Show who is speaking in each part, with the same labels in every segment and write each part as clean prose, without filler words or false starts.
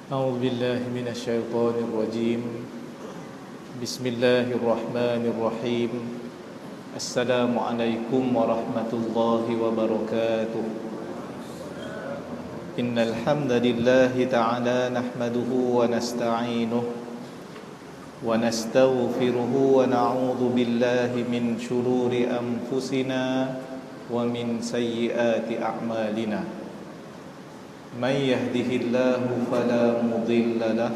Speaker 1: أعوذ بالله من الشيطان الرجيم. بسم الله الرحمن الرحيم. السلام عليكم ورحمة الله وبركاته. إن الحمد لله تعالى نحمده ونستعينه ونستغفره ونعوذ بالله من شرور أنفسنا ومن سيئات أعمالنا. من يهده الله فلا مضل له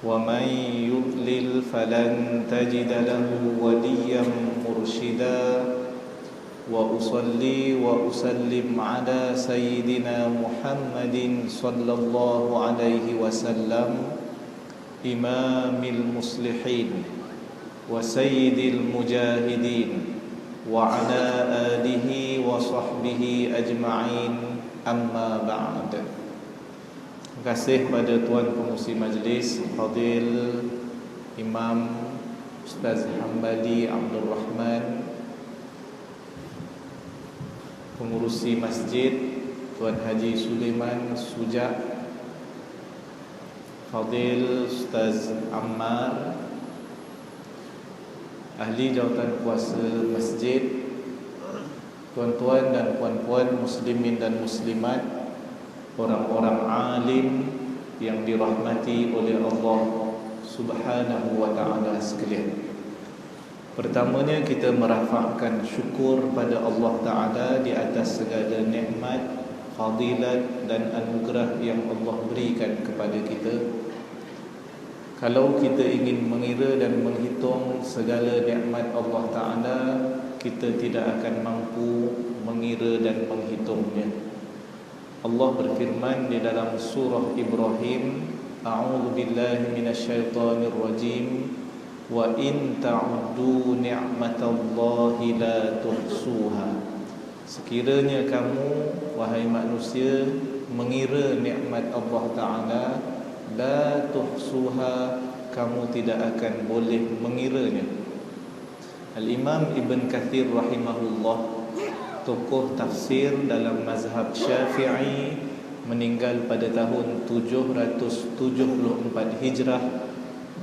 Speaker 1: ومن يضلل فلن تجد له وليا مرشدا. وأصلي وأسلم على سيدنا محمد صلى الله عليه وسلم إمام المصلحين وسيد المجاهدين وعلى آله وصحبه أجمعين. Amma ba'd. Terima kasih pada Tuan Pengurusi Majlis Fadil Imam Ustaz Hambali Abdul Rahman, Pengurusi Masjid Tuan Haji Sulaiman Sujak, Fadil Ustaz Ammar, Ahli Jawatan Kuasa Masjid, tuan-tuan dan puan-puan muslimin dan muslimat, orang-orang alim yang dirahmati oleh Allah Subhanahu wa ta'ala sekalian. Pertamanya kita merafakkan syukur pada Allah Ta'ala di atas segala nikmat, fadilat dan anugerah yang Allah berikan kepada kita. Kalau kita ingin mengira dan menghitung segala nikmat Allah Ta'ala, kita tidak akan mampu mengira dan menghitungnya. Allah berfirman di dalam surah Ibrahim, A'udzu billahi minasyaitonir rajim, wa in ta'uddu ni'matallahi la tuhsuha. Sekiranya kamu wahai manusia mengira nikmat Allah Ta'ala, la tuhsuha, kamu tidak akan boleh mengiranya. Al-Imam Ibn Kathir rahimahullah, tokoh tafsir dalam mazhab Syafi'i, meninggal pada tahun 774 Hijrah,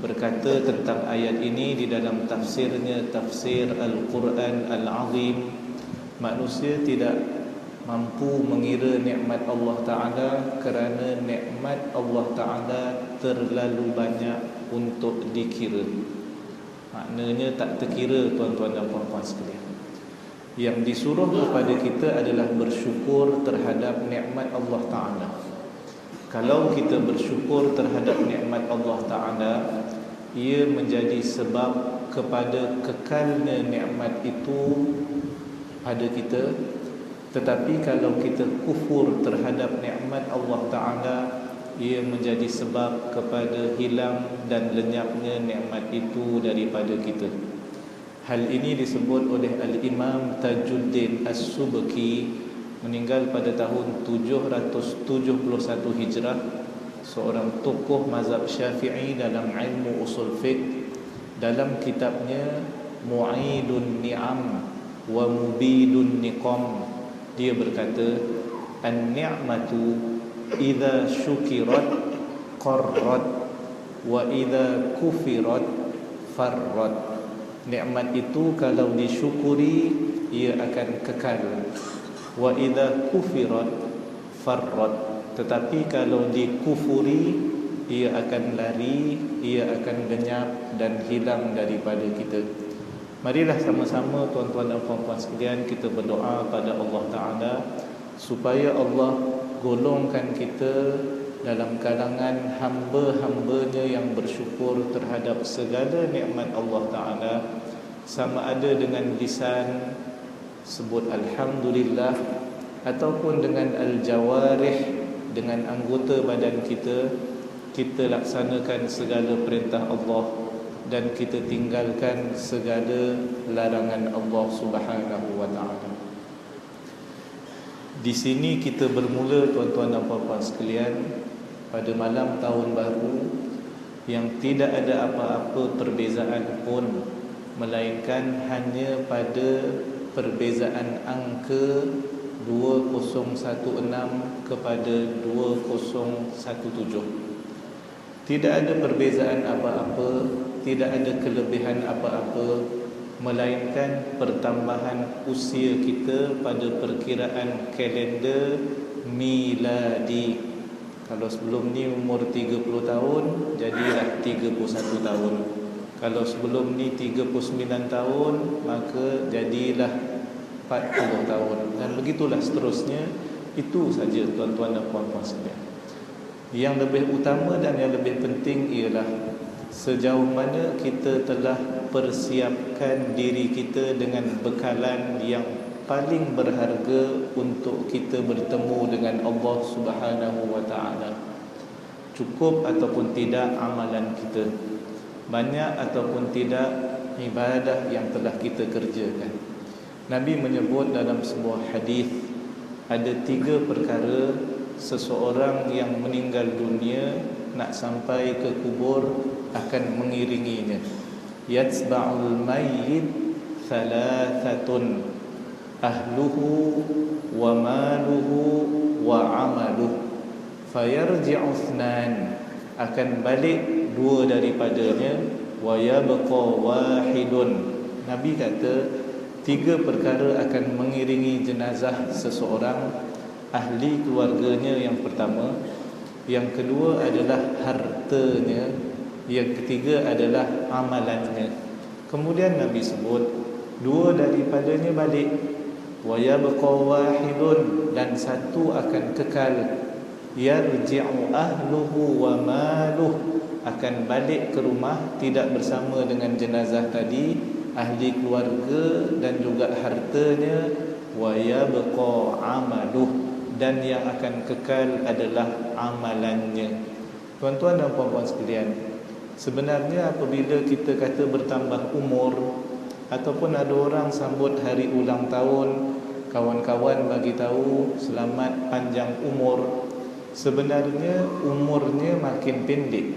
Speaker 1: berkata tentang ayat ini di dalam tafsirnya, Tafsir Al-Quran Al-Azim. Manusia tidak mampu mengira nikmat Allah Ta'ala kerana nikmat Allah Ta'ala terlalu banyak untuk dikira. Maknanya tak terkira, tuan-tuan dan puan-puan sekalian. Yang disuruh kepada kita adalah bersyukur terhadap nikmat Allah Ta'ala. Kalau kita bersyukur terhadap nikmat Allah Ta'ala, ia menjadi sebab kepada kekalnya nikmat itu pada kita. Tetapi kalau kita kufur terhadap nikmat Allah Ta'ala, ia menjadi sebab kepada hilang dan lenyapnya nikmat itu daripada kita. Hal ini disebut oleh Al-Imam Tajuddin As-Subki, meninggal pada tahun 771 Hijrah, seorang tokoh mazhab Syafi'i dalam ilmu usul fiqh. Dalam kitabnya Mu'idun Ni'am wa Mubidun Niqam, dia berkata, an-ni'matu idza syukirat qarrat wa idza kufirat farrat. Nikmat itu kalau disyukuri ia akan kekal, wa idza kufirat farrat, tetapi kalau dikufuri ia akan lari, ia akan lenyap dan hilang daripada kita. Marilah sama-sama tuan-tuan dan puan-puan sekalian, kita berdoa pada Allah Ta'ala supaya Allah golongkan kita dalam kalangan hamba-hambanya yang bersyukur terhadap segala nikmat Allah Ta'ala, sama ada dengan lisan sebut Alhamdulillah, ataupun dengan al-jawarih, dengan anggota badan kita, kita laksanakan segala perintah Allah dan kita tinggalkan segala larangan Allah Subhanahu wa ta'ala. Di sini kita bermula, tuan-tuan dan puan-puan sekalian, pada malam tahun baru yang tidak ada apa-apa perbezaan pun, melainkan hanya pada perbezaan angka 2016 kepada 2017. Tidak ada perbezaan apa-apa, tidak ada kelebihan apa-apa, melainkan pertambahan usia kita pada perkiraan kalender miladi. Kalau sebelum ni umur 30 tahun, jadilah 31 tahun. Kalau sebelum ni 39 tahun, maka jadilah 40 tahun. Dan begitulah seterusnya. Itu saja tuan-tuan dan puan-puan sekalian. Yang lebih utama dan yang lebih penting ialah sejauh mana kita telah persiapkan diri kita dengan bekalan yang paling berharga untuk kita bertemu dengan Allah Subhanahu wa taala. Cukup ataupun tidak amalan kita, banyak ataupun tidak ibadah yang telah kita kerjakan. Nabi menyebut dalam sebuah hadis, ada 3 perkara seseorang yang meninggal dunia nak sampai ke kubur akan mengiringinya. Yatsba'ul mayyit thalathatun, ahluhu wa maluhu wa amaluhu, fayarji'u ithnan, akan balik 2 daripadanya, wa yabqa wahidun. Nabi kata 3 perkara akan mengiringi jenazah seseorang. Ahli keluarganya yang pertama, yang kedua adalah hartanya, yang ketiga adalah amalannya. Kemudian Nabi sebut 2 daripadanya balik, wa yabqa wahidun, dan 1 akan kekal. Yarji'u ahluhu wa maluhu, akan balik ke rumah tidak bersama dengan jenazah tadi, ahli keluarga dan juga hartanya. Wa yabqa amaluhu, dan yang akan kekal adalah amalannya. Tuan-tuan dan puan-puan sekalian, sebenarnya apabila kita kata bertambah umur, ataupun ada orang sambut hari ulang tahun, kawan-kawan bagi tahu selamat panjang umur, sebenarnya umurnya makin pendek.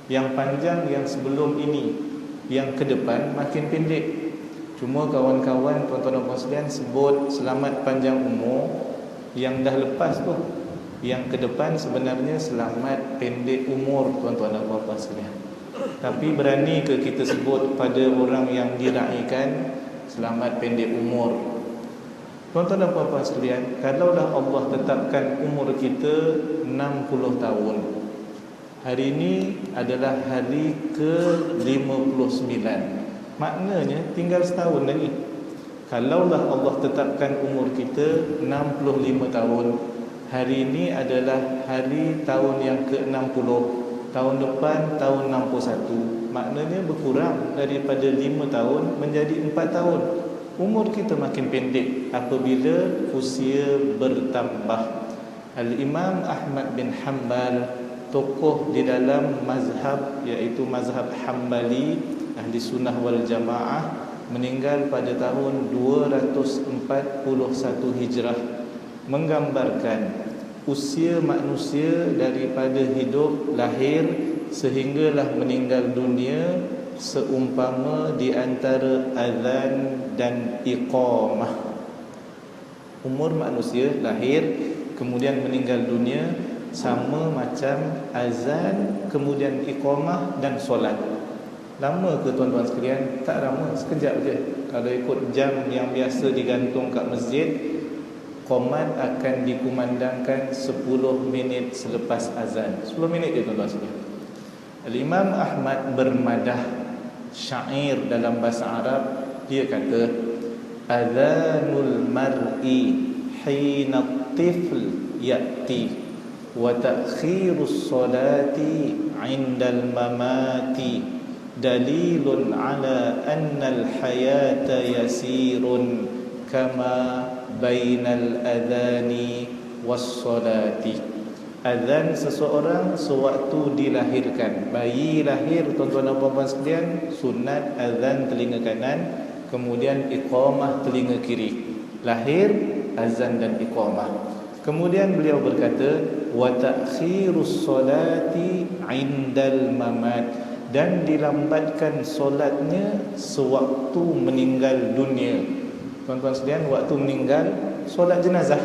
Speaker 1: Yang panjang yang sebelum ini, yang ke depan makin pendek. Cuma kawan-kawan, tuan-tuan dan puan sekalian, sebut selamat panjang umur. Yang dah lepas tu, yang ke depan sebenarnya selamat pendek umur, tuan-tuan dan puan-puan sekalian. Tapi berani ke kita sebut pada orang yang diraikan selamat pendek umur? Tuan-tuan dan puan-puan sekalian, kalaulah Allah tetapkan umur kita 60 tahun, hari ini adalah hari ke-59, maknanya tinggal setahun lagi. Kalaulah Allah tetapkan umur kita 65 tahun, hari ini adalah hari tahun yang ke-60, tahun depan tahun 61, maknanya berkurang daripada 5 tahun menjadi 4 tahun. Umur kita makin pendek apabila usia bertambah. Al-Imam Ahmad bin Hanbal, tokoh di dalam mazhab, iaitu mazhab Hanbali, ahli sunnah wal jamaah, meninggal pada tahun 241 Hijrah, menggambarkan usia manusia daripada hidup, lahir sehinggalah meninggal dunia seumpama di antara azan dan iqamah. Umur manusia lahir kemudian meninggal dunia sama macam azan, kemudian iqamah dan solat. Lama ke tuan-tuan sekalian? Tak lama, sekejap je. Kalau ikut jam yang biasa digantung kat masjid, qomat akan dikumandangkan 10 minit selepas azan. 10 minit je tuan-tuan sekalian. Al-Imam Ahmad bermadah syair dalam bahasa Arab. Dia kata, azanul mar'i hina tifl ya'ti, wa ta'khirus salati 'indal mamati, dalilun ala annal hayata yasirun kama bainal adhani wassalati. Azan seseorang sewaktu dilahirkan. Bayi lahir, tuan-tuan dan puan-puan sekalian, sunat azan telinga kanan, kemudian iqamah telinga kiri. Lahir, azan dan iqamah. Kemudian beliau berkata, wa ta'khirus salati 'indal mamat, dan dilambatkan solatnya sewaktu meninggal dunia. Tuan-tuan sekalian, waktu meninggal solat jenazah,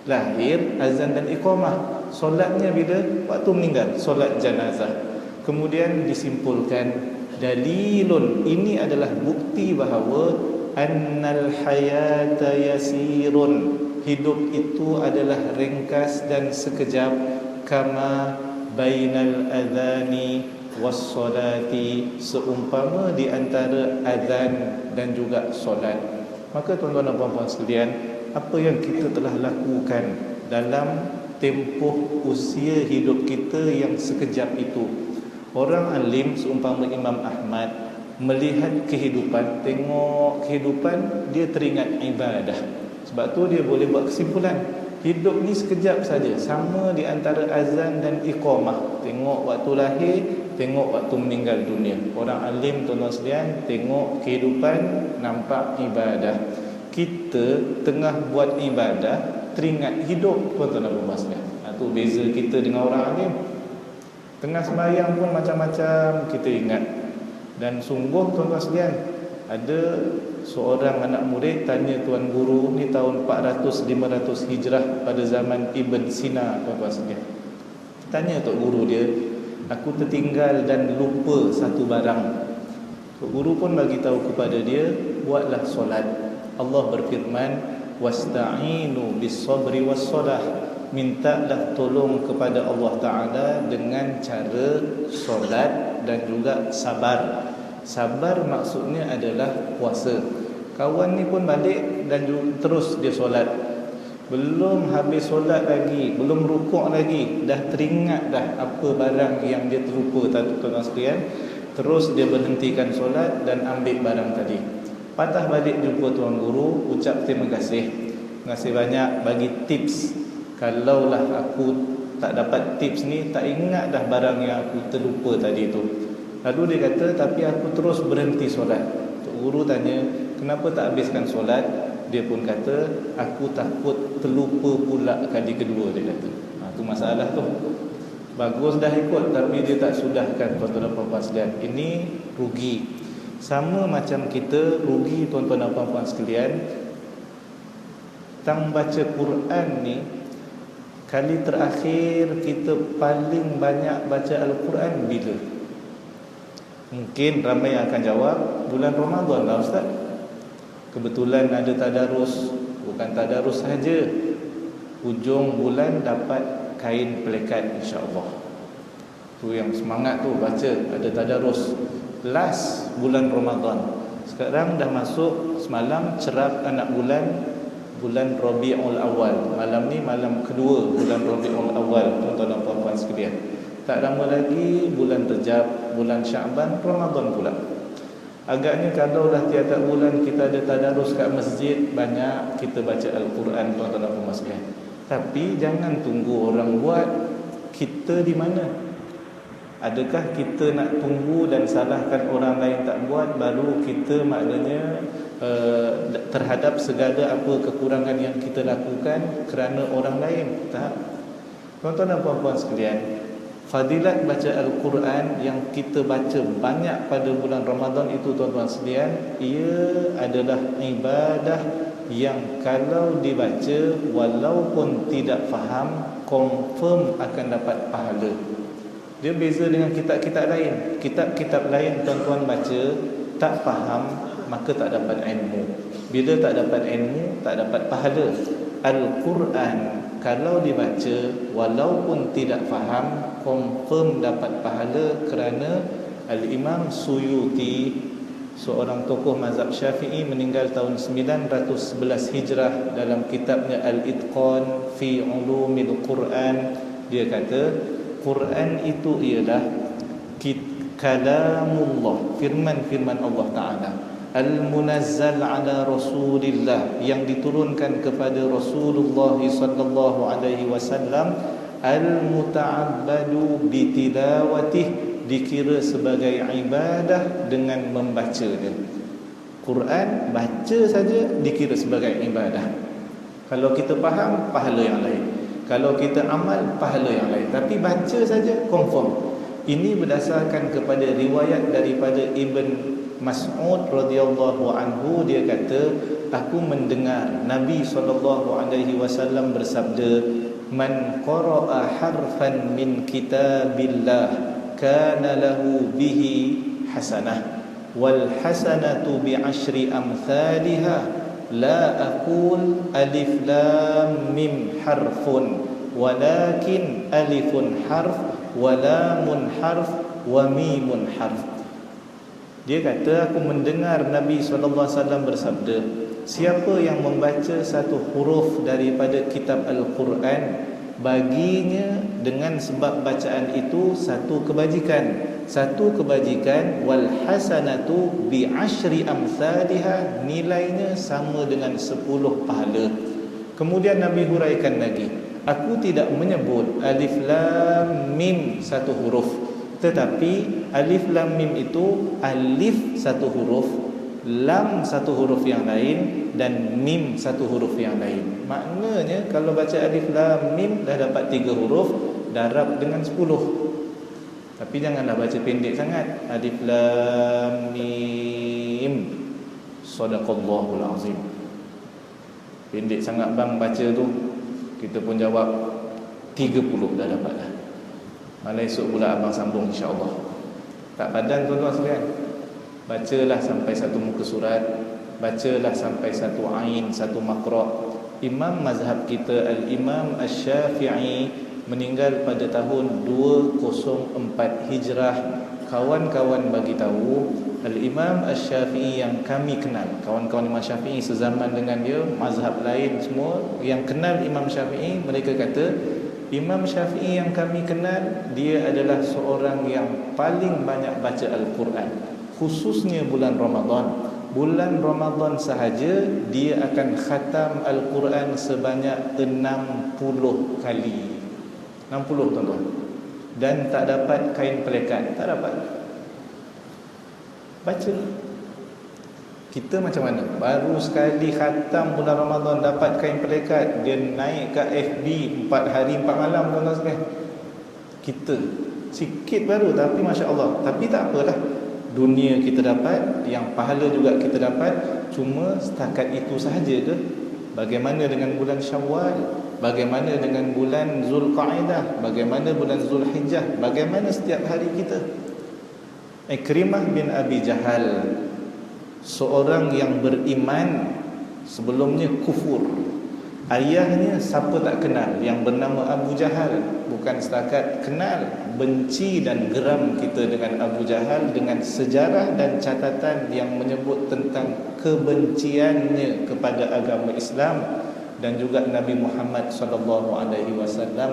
Speaker 1: lahir, azan dan iqamah. Solatnya bila? Waktu meninggal, solat jenazah. Kemudian disimpulkan, dalilun, ini adalah bukti bahawa annal hayata yasirun, hidup itu adalah ringkas dan sekejap, kama bainal adhani wassolati, seumpama di antara azan dan juga solat. Maka tuan-tuan dan puan-puan sekalian, apa yang kita telah lakukan dalam tempoh usia hidup kita yang sekejap itu. Orang alim seumpama Imam Ahmad melihat kehidupan, tengok kehidupan, dia teringat ibadah. Sebab tu dia boleh buat kesimpulan, hidup ni sekejap saja, sama di antara azan dan iqamah. Tengok waktu lahir, tengok waktu meninggal dunia. Orang alim tuan-tuan sekalian tengok kehidupan, nampak ibadah. Kita tengah buat ibadah, teringat hidup, tuan-tuan dan puan-puan sekalian. Itu beza kita dengan orang alim. Tengah sembahyang pun macam-macam kita ingat. Dan sungguh tuan-tuan sekalian, ada seorang anak murid tanya tuan guru ni tahun 400-500 hijrah pada zaman Ibn Sina, tuan-tuan sekalian. Tanya tok guru dia, aku tertinggal dan lupa satu barang. Tok guru pun bagi tahu kepada dia, buatlah solat. Allah berfirman, wasta'inu bis-sabri was-salah, mintalah tolong kepada Allah Ta'ala dengan cara solat dan juga sabar. Sabar maksudnya adalah puasa. Kawan ni pun balik dan terus dia solat. Belum habis solat lagi, belum rukuk lagi, dah teringat dah apa barang yang dia terlupa, tuan-tuan sekalian. Terus dia berhentikan solat dan ambil barang tadi. Patah balik jumpa tuan guru, ucap terima kasih. Terima kasih banyak bagi tips. Kalaulah aku tak dapat tips ni, tak ingat dah barang yang aku terlupa tadi tu. Lalu dia kata, tapi aku terus berhenti solat. Tok guru tanya, kenapa tak habiskan solat? Dia pun kata, aku takut terlupa pula kali kedua, dia kata. Tu masalah tu. Bagus dah ikut, tapi dia tak sudahkan, tuan-tuan dan puan-puan sekalian. Ini rugi. Sama macam kita rugi, tuan-tuan dan puan-puan sekalian. Tang baca Quran ni, kali terakhir kita paling banyak baca Al-Quran bila? Mungkin ramai yang akan jawab, bulan Ramadan lah Ustaz. Kebetulan ada tadarus. Bukan tadarus saja, hujung bulan dapat kain pelekat, insya-Allah. Tu yang semangat tu baca, ada tadarus. Last bulan Ramadan. Sekarang dah masuk, semalam cerap anak bulan Rabiul Awal. Malam ni malam kedua bulan Rabiul Awal, tuan-tuan dan puan-puan sekalian. Tak lama lagi bulan Rejab, bulan Syaban, Ramadan pula. Agaknya kalaulah tiap-tiap bulan kita ada tadarus kat masjid, banyak kita baca Al-Quran, tuan-tuan dan puan-puan sekalian. Tapi jangan tunggu orang buat, kita di mana? Adakah kita nak tunggu dan salahkan orang lain tak buat, baru kita maknanya terhadap segala apa kekurangan yang kita lakukan kerana orang lain? Tak. Tuan-tuan dan puan-puan sekalian, fadilat baca Al-Quran yang kita baca banyak pada bulan Ramadan itu, tuan-tuan sekalian, ia adalah ibadah yang kalau dibaca walaupun tidak faham, confirm akan dapat pahala. Dia beza dengan kitab-kitab lain. Kitab-kitab lain tuan-tuan baca, tak faham, maka tak dapat ilmu. Bila tak dapat ilmu, tak dapat pahala. Al-Quran kalau dibaca walaupun tidak faham, confirm dapat pahala, kerana Al-Imam Suyuti, seorang tokoh mazhab Syafi'i, meninggal tahun 911 Hijrah, dalam kitabnya Al-Itqan fi Ulumil Quran, dia kata Quran itu ialah kalamullah, firman-firman Allah Ta'ala, al-munazzal ala Rasulillah, yang diturunkan kepada Rasulullah sallallahu alaihi wasallam, al-muta'abbadu bitilawatih, dikira sebagai ibadah dengan membacanya. Quran baca saja dikira sebagai ibadah. Kalau kita faham, pahala yang lain. Kalau kita amal, pahala yang lain. Tapi baca saja confirm. Ini berdasarkan kepada riwayat daripada Ibn Mas'ud radhiyallahu anhu. Dia kata, aku mendengar Nabi SAW bersabda, man qara'a harfan min kitabillah kana lahu bihi hasanah wal hasanatu bi asyri amsalha la aqul alif lam mim harfun walakin alifun harf wa lamun harf wa mimun harf. Dia kata, aku mendengar Nabi SAW bersabda, siapa yang membaca satu huruf daripada kitab Al-Quran, baginya dengan sebab bacaan itu satu kebajikan. Satu kebajikan, wal hasanatu bi asyri amsalha, nilainya sama dengan 10 pahala. Kemudian Nabi huraikan lagi, aku tidak menyebut alif lam mim satu huruf, tetapi alif lam mim itu alif satu huruf, lam satu huruf yang lain, dan mim satu huruf yang lain. Maknanya kalau baca alif lam mim dah dapat 3 huruf, darab dengan 10. Tapi janganlah baca pendek sangat. Alif lam mim, sadaqallahul azim. Pendek sangat bang baca tu, kita pun jawab 30 dah dapat dah. Malah esok pula abang sambung insya-Allah. Tak padan tuan-tuan sekalian. Bacalah sampai satu muka surat, bacalah sampai satu ain, satu makra'. Imam mazhab kita Al-Imam Asy-Syafi'i meninggal pada tahun 204 Hijrah. Kawan-kawan bagi tahu, Al-Imam Asy-Syafi'i yang kami kenal, kawan-kawan Imam Syafi'i sezaman dengan dia, mazhab lain semua yang kenal Imam Syafi'i, mereka kata Imam Syafi'i yang kami kenal, dia adalah seorang yang paling banyak baca Al-Quran, khususnya bulan Ramadan. Bulan Ramadan sahaja dia akan khatam Al-Quran sebanyak 60 kali. 60 tuan-tuan. Dan tak dapat kain pelekat, tak dapat. Baca. Kita macam mana? Baru sekali khatam bulan Ramadan dapat kain pelekat, dia naik ke FB 4 hari 4 malam tuan-tuan sekalian. Kita sikit baru, tapi masya-Allah. Tapi tak apalah. Dunia kita dapat, yang pahala juga kita dapat. Cuma setakat itu sahaja ke? Bagaimana dengan bulan Syawal? Bagaimana dengan bulan Zulqa'dah? Bagaimana bulan Zulhijjah? Bagaimana setiap hari kita? Ikrimah bin Abi Jahal, seorang yang beriman, sebelumnya kufur. Ayahnya siapa tak kenal, yang bernama Abu Jahal. Bukan setakat kenal, benci dan geram kita dengan Abu Jahal, dengan sejarah dan catatan yang menyebut tentang kebenciannya kepada agama Islam dan juga Nabi Muhammad SAW.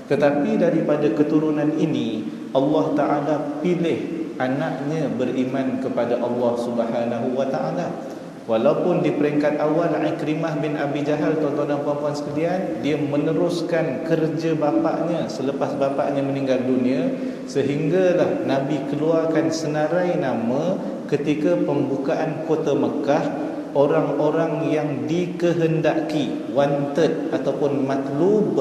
Speaker 1: Tetapi daripada keturunan ini, Allah Ta'ala pilih anaknya beriman kepada Allah Subhanahu wa Ta'ala. Walaupun di peringkat awal Ikrimah bin Abi Jahal, tuan-tuan dan puan-puan sekalian, dia meneruskan kerja bapaknya selepas bapaknya meninggal dunia, sehinggalah Nabi keluarkan senarai nama ketika pembukaan kota Mekah. Orang-orang yang dikehendaki, wanted ataupun matlub,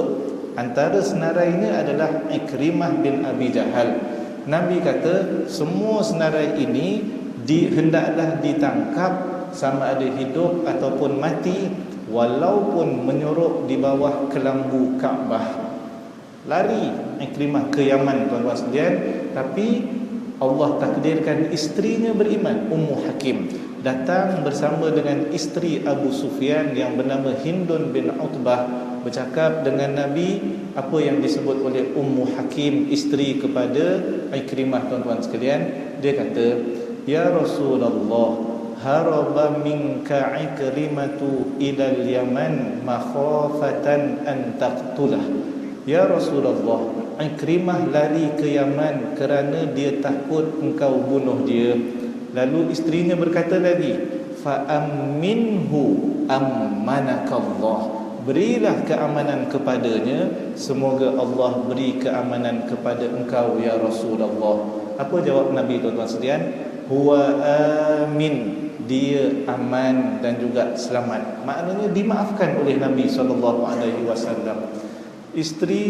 Speaker 1: antara senarainya adalah Ikrimah bin Abi Jahal. Nabi kata semua senarai ini hendaklah ditangkap, sama ada hidup ataupun mati, walaupun menyorok di bawah kelambu Kaabah. Lari Ikrimah ke Yaman tuan-tuan sekalian, tapi Allah takdirkan isterinya beriman, Ummu Hakim datang bersama dengan isteri Abu Sufyan yang bernama Hindun bin Utbah, bercakap dengan Nabi apa yang disebut oleh Ummu Hakim, isteri kepada Ikrimah tuan-tuan sekalian. Dia kata, ya Rasulullah, haraba minka Ikrimatu ilal Yaman makhafatan an taqtulah. Ya Rasulullah, Ikrimah lari ke Yaman kerana dia takut engkau bunuh dia. Lalu isterinya berkata lagi, fa amminhu ammanakallah, berilah keamanan kepadanya, semoga Allah beri keamanan kepada engkau ya Rasulullah. Apa jawab Nabi tuan-tuan sekalian? Huwa amin, dia aman dan juga selamat. Maknanya dimaafkan oleh Nabi SAW. Isteri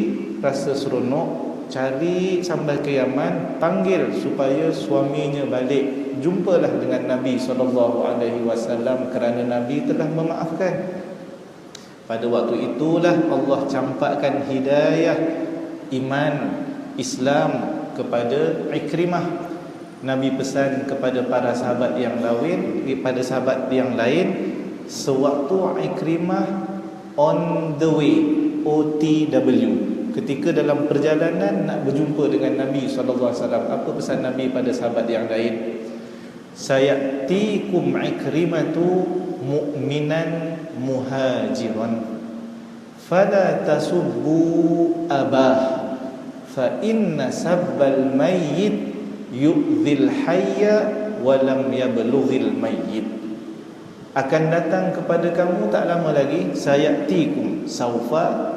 Speaker 1: rasa seronok, cari sampai ke Yaman, panggil supaya suaminya balik. Jumpalah dengan Nabi SAW kerana Nabi telah memaafkan. Pada waktu itulah Allah campakkan hidayah iman Islam kepada Ikrimah. Nabi pesan kepada para sahabat yang lain, sewaktu Ikrimah on the way, OTW, ketika dalam perjalanan nak berjumpa dengan Nabi SAW, apa pesan Nabi pada sahabat yang lain? Sayatikum Ikrimatu mu'minan muhajiran fala tasubbu abah fa inna sabbal mayyit yu'dhil hayya walam yablughil mayyit. Akan datang kepada kamu tak lama lagi, sayatikum, saufa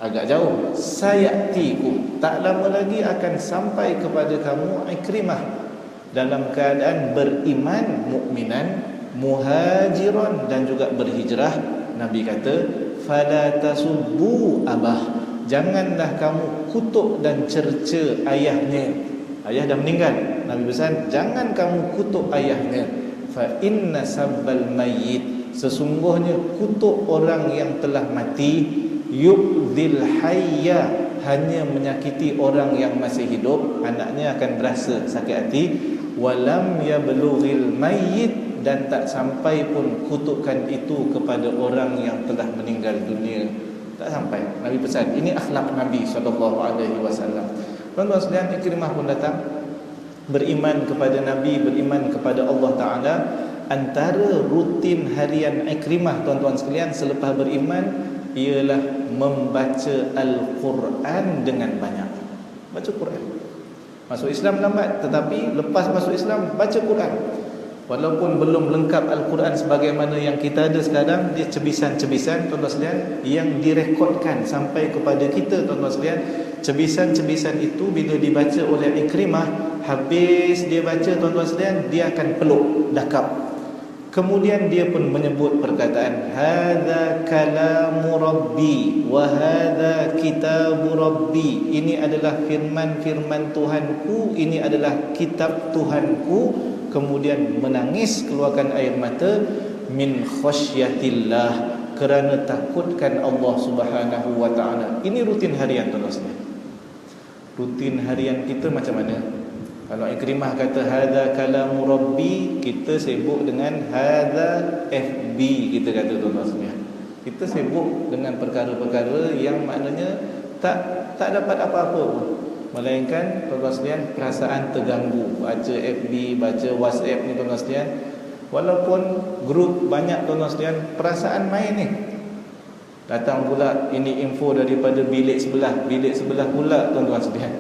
Speaker 1: agak jauh, sayatikum, tak lama lagi akan sampai kepada kamu Ikrimah dalam keadaan beriman, mukminan, muhajiran, dan juga berhijrah. Nabi kata, fala tasubbu abah, janganlah kamu kutuk dan cerca ayahnya. Ayah dah meninggal, Nabi pesan, jangan kamu kutuk ayahnya. Fa inna sabbal mayyit, sesungguhnya kutuk orang yang telah mati, yu'dhil hayya, hanya menyakiti orang yang masih hidup, anaknya akan berasa sakit hati. Walam yablughil mayyit, dan tak sampai pun kutukan itu kepada orang yang telah meninggal dunia. Tak sampai. Nabi pesan, ini akhlak Nabi SAW. Tuan-tuan sekalian, Ikrimah pun datang, beriman kepada Nabi, beriman kepada Allah Ta'ala. Antara rutin harian Ikrimah, tuan-tuan sekalian, selepas beriman, ialah membaca Al-Quran dengan banyak. Baca Quran. Masuk Islam lambat, tetapi lepas masuk Islam, baca Quran. Walaupun belum lengkap Al-Quran sebagaimana yang kita ada sekarang, dia cebisan-cebisan, tuan-tuan sekalian, yang direkodkan sampai kepada kita, tuan-tuan sekalian. Cebisan-cebisan itu bila dibaca oleh Ikrimah, habis dia baca, tuan-tuan sekalian, dia akan peluk, dakap. Kemudian dia pun menyebut perkataan, hadza kalamu rabbi wa hadza kitabu rabbi, ini adalah firman-firman Tuhanku, ini adalah kitab Tuhanku. Kemudian menangis, keluarkan air mata, min khasyatillah, kerana takutkan Allah Subhanahu wa ta'ala. Ini rutin harian, tuan-tuan. Rutin harian kita macam mana? Kalau Ikrimah kata hadza kalamu rabbi, kita sibuk dengan hadza FB, kita kata, tuan-tuan sekalian. Kita sibuk dengan perkara-perkara yang maknanya tak dapat apa-apa pun, melainkan, tuan-tuan sekalian, perasaan terganggu. Baca FB, baca WhatsApp ni, tuan-tuan sekalian, walaupun grup banyak, tuan-tuan sekalian, perasaan main ni. Datang pula ini info daripada bilik sebelah pula, tuan-tuan sekalian.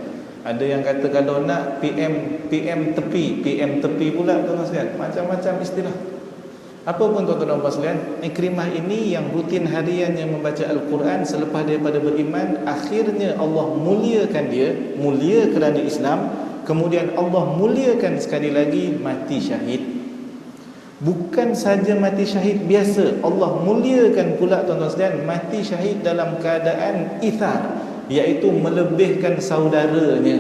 Speaker 1: Ada yang kata kalau nak PM tepi pula, tuan-tuan sekalian. Macam-macam istilah. Apa pun, tuan-tuan sekalian, Ikrimah ini yang rutin hariannya membaca Al-Quran selepas daripada beriman, akhirnya Allah muliakan dia, mulia kerana Islam. Kemudian Allah muliakan sekali lagi mati syahid. Bukan saja mati syahid biasa, Allah muliakan pula, tuan-tuan sekalian, mati syahid dalam keadaan ithar, iaitu melebihkan saudaranya.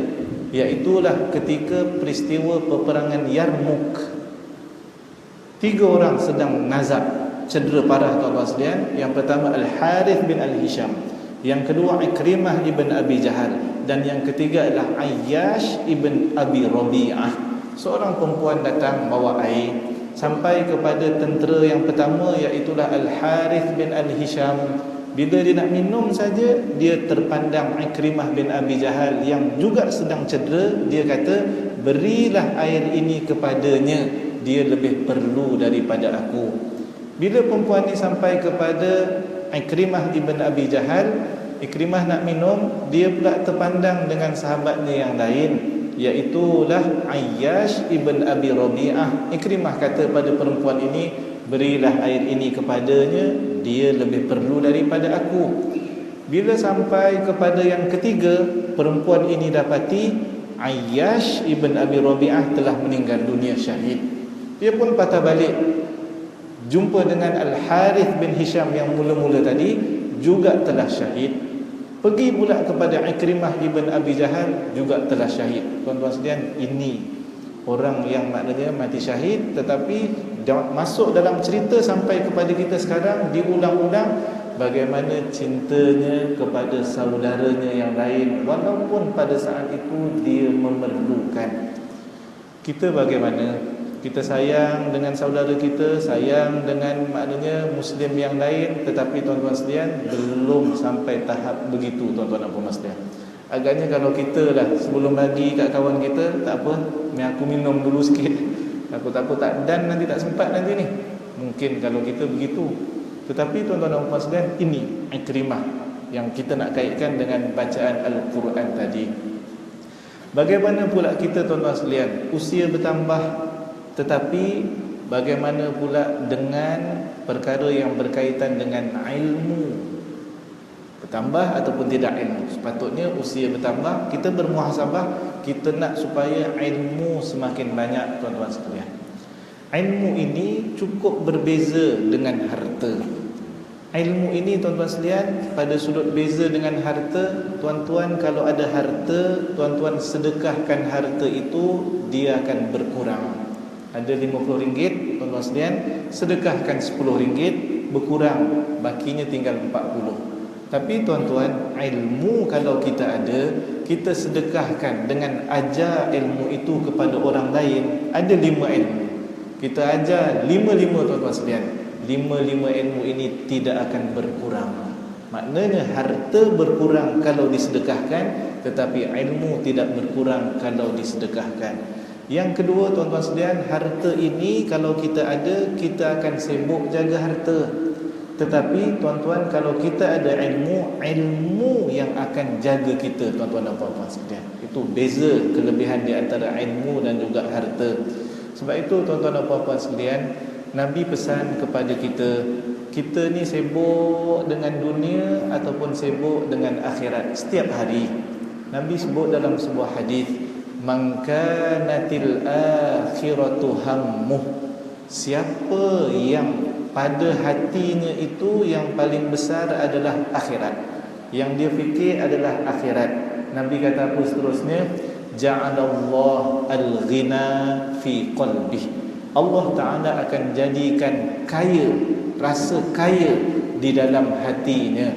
Speaker 1: Iaitulah ketika peristiwa peperangan Yarmuk. 3 orang sedang nazak, cedera parah, tuan-tuan sekalian. Yang pertama Al-Harith bin Al-Hisham, yang kedua Ikrimah ibn Abi Jahal, dan yang ketiga adalah Ayyash ibn Abi Rabi'ah. Seorang perempuan datang bawa air sampai kepada tentera yang pertama, iaitulah Al-Harith bin Al-Hisham. Bila dia nak minum saja, dia terpandang Ikrimah bin Abi Jahal yang juga sedang cedera. Dia kata, berilah air ini kepadanya, dia lebih perlu daripada aku. Bila perempuan ni sampai kepada Ikrimah ibn Abi Jahal, Ikrimah nak minum, dia pula terpandang dengan sahabatnya yang lain, iaitulah Ayyash ibn Abi Rabi'ah. Ikrimah kata pada perempuan ini, berilah air ini kepadanya, dia lebih perlu daripada aku. Bila sampai kepada yang ketiga, perempuan ini dapati Ayyash ibn Abi Rabi'ah telah meninggal dunia syahid. Dia pun patah balik, jumpa dengan Al-Harith bin Hisham yang mula-mula tadi, juga telah syahid. Pergi pula kepada Ikrimah ibn Abi Jahal, juga telah syahid. Tuan-tuan sekalian, ini orang yang maknanya mati syahid, tetapi masuk dalam cerita sampai kepada kita sekarang, diulang-ulang, bagaimana cintanya kepada saudaranya yang lain walaupun pada saat itu dia memerlukan. Kita bagaimana? Kita sayang dengan saudara kita, sayang dengan maknanya Muslim yang lain, tetapi tuan-tuan sekalian belum sampai tahap begitu tuan-tuan dan puan sekalian. Agaknya kalau kita lah sebelum bagi kat kawan kita, tak apa, ni aku minum dulu sikit, aku takut tak dan nanti tak sempat nanti ni. Mungkin kalau kita begitu. Tetapi tuan-tuan dan puan sekalian, ini Ikrimah yang kita nak kaitkan dengan bacaan Al-Quran tadi. Bagaimana pula kita tuan-tuan sekalian, usia bertambah, tetapi bagaimana pula dengan perkara yang berkaitan dengan ilmu bertambah ataupun tidak ilmu. Sepatutnya usia bertambah, kita bermuhasabah, kita nak supaya ilmu semakin banyak tuan-tuan sekalian. Ilmu ini cukup berbeza dengan harta. Ilmu ini tuan-tuan sekalian, pada sudut beza dengan harta, tuan-tuan kalau ada harta, tuan-tuan sedekahkan harta itu, dia akan berkurang. Ada RM50, tuan-tuan sekalian, sedekahkan RM10, berkurang, bakinya tinggal 40. Tapi tuan-tuan, ilmu kalau kita ada, kita sedekahkan dengan ajar ilmu itu kepada orang lain. Ada 5 ilmu, kita ajar 5 tuan-tuan sekalian, 5 ilmu ini tidak akan berkurang. Maknanya harta berkurang kalau disedekahkan, tetapi ilmu tidak berkurang kalau disedekahkan. Yang kedua tuan-tuan sekalian, harta ini kalau kita ada, kita akan sibuk jaga harta. Tetapi tuan-tuan, kalau kita ada ilmu, ilmu yang akan jaga kita tuan-tuan dan puan-puan sekalian. Itu beza kelebihan di antara ilmu dan juga harta. Sebab itu tuan-tuan dan puan-puan sekalian, Nabi pesan kepada kita, kita ni sibuk dengan dunia ataupun sibuk dengan akhirat setiap hari. Nabi sebut dalam sebuah hadis, man kanatil akhiratu hammuh, siapa yang pada hatinya itu yang paling besar adalah akhirat, yang dia fikir adalah akhirat. Nabi kata apa seterusnya? Ja'alallahu al-ghina fi qalbih, Allah Ta'ala akan jadikan kaya, rasa kaya di dalam hatinya.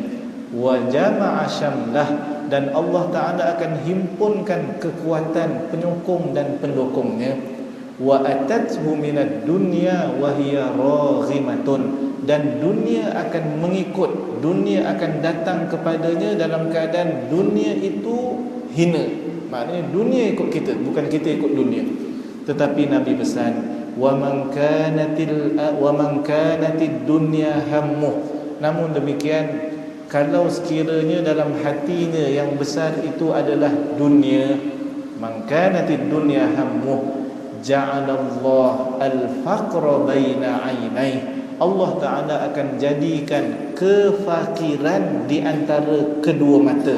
Speaker 1: Wa jama'a syamlah, dan Allah Ta'ala akan himpunkan kekuatan penyokong dan pendukungnya. Wa atathu minad dunya wa hiya raghimatun, dan dunia akan mengikut, dunia akan datang kepadanya dalam keadaan dunia itu hina. Maknanya dunia ikut kita, bukan kita ikut dunia. Tetapi Nabi pesan, wa man kanatid dunya hammuh, namun demikian kalau sekiranya dalam hatinya yang besar itu adalah dunia, man kanatid dunya hammuh, ja'alallah al-faqra baina 'ainai, Allah Ta'ala akan jadikan kefakiran di antara kedua mata.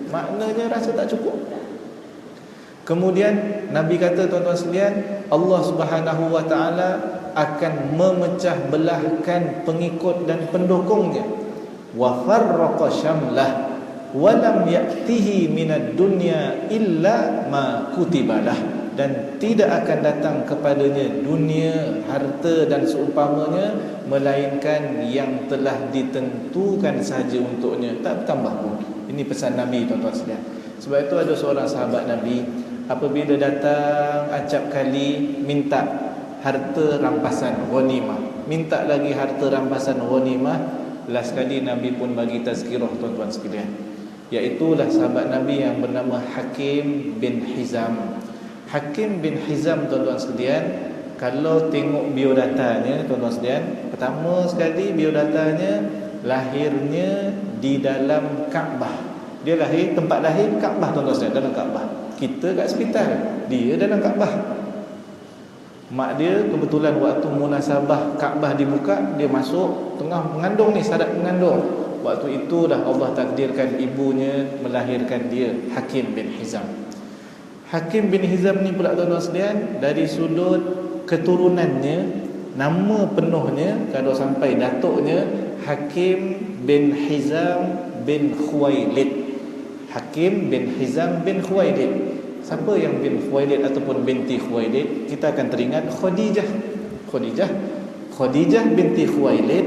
Speaker 1: Maknanya rasa tak cukup. Kemudian Nabi kata tuan-tuan sekalian, Allah Subhanahu wa Ta'ala akan memecah belahkan pengikut dan pendukungnya. Wa farraqa syamlah wa lam ya'tihi minad dunya illa ma kutibalah, dan tidak akan datang kepadanya dunia, harta dan seumpamanya, melainkan yang telah ditentukan sahaja untuknya, tak bertambah pun. Ini pesan Nabi tuan-tuan sekalian. Sebab itu ada seorang sahabat Nabi, apabila datang acap kali minta harta rampasan ghanimah, minta lagi harta rampasan ghanimah, last kali Nabi pun bagi tazkirah tuan-tuan sekalian, iaitulah sahabat Nabi yang bernama Hakim bin Hizam. Hakim bin Hizam tuan-tuan sekalian, kalau tengok biodatanya tuan-tuan sekalian, pertama sekali biodatanya lahirnya di dalam Kaabah. Dia lahir, tempat lahir Kaabah tuan-tuan sekalian, dalam Kaabah. Kita kat hospital, dia dalam Kaabah. Mak dia kebetulan waktu munasabah Kaabah dibuka, dia masuk tengah mengandung ni, syarat mengandung. Waktu itu dah Allah takdirkan ibunya melahirkan dia, Hakim bin Hizam. Hakim bin Hizam ni pula tuan-tuan sekalian, dari sudut keturunannya, nama penuhnya kalau sampai datuknya Hakim bin Hizam bin Khuwailid. Hakim bin Hizam bin Khuwailid. Siapa yang bin Khuwailid ataupun binti Khuwailid? Kita akan teringat Khadijah binti Khuwailid.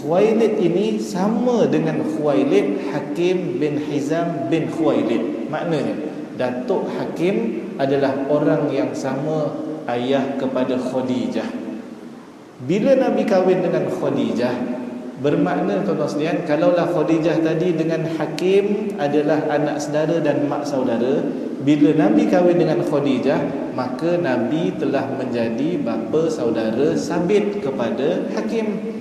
Speaker 1: Khuwailid ini sama dengan Khuwailid Hakim bin Hizam bin Khuwailid. Maknanya Datuk Hakim adalah orang yang sama ayah kepada Khadijah. Bila Nabi kahwin dengan Khadijah, bermakna tuan-tuan sekalian, kalaulah Khadijah tadi dengan Hakim adalah anak saudara dan mak saudara, bila Nabi kahwin dengan Khadijah, maka Nabi telah menjadi bapa saudara sabit kepada Hakim.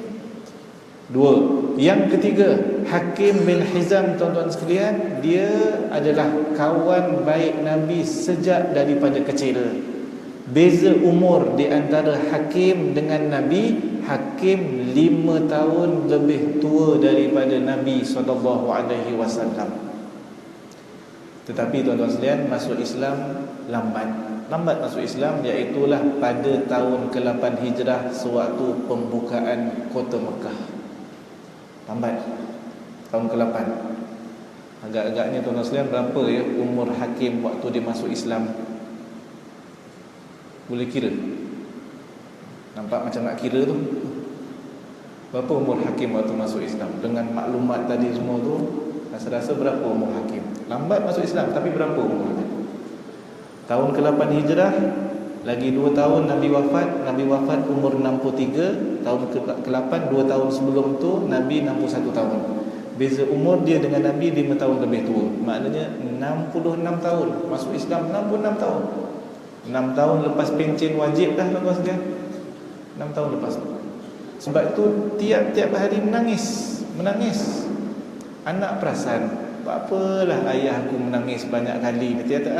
Speaker 1: Dua. Yang ketiga, Hakim bin Hizam, tuan-tuan sekalian, dia adalah kawan baik Nabi sejak daripada kecil. Beza umur di antara Hakim dengan Nabi, Hakim 5 tahun lebih tua daripada Nabi SAW. Tetapi tuan-tuan sekalian, masuk Islam lambat masuk Islam, iaitulah pada tahun ke-8 Hijrah, sewaktu pembukaan kota Mekah. Lambat, tahun ke-8. Agak-agaknya tuan-tuan sekalian, berapa ya umur Hakim waktu dia masuk Islam? Boleh kira? Nampak macam nak kira tu. Berapa umur Hakim waktu masuk Islam? Dengan maklumat tadi semua tu, rasa-rasa berapa umur Hakim? Lambat masuk Islam, tapi berapa umur Hakim? Tahun ke-8 Hijrah, lagi 2 tahun Nabi wafat umur 63. Tahun ke-8, 2 tahun sebelum tu Nabi 61 tahun. Beza umur dia dengan Nabi 5 tahun lebih tua. Maknanya 66 tahun. Masuk Islam 66 tahun. 6 tahun lepas pencen wajib dah, tuan-tuan sekalian. 6 tahun lepas. Sebab itu tiap-tiap hari menangis. Anak perasan, apalah ayah aku menangis banyak kali. Tiap-tiap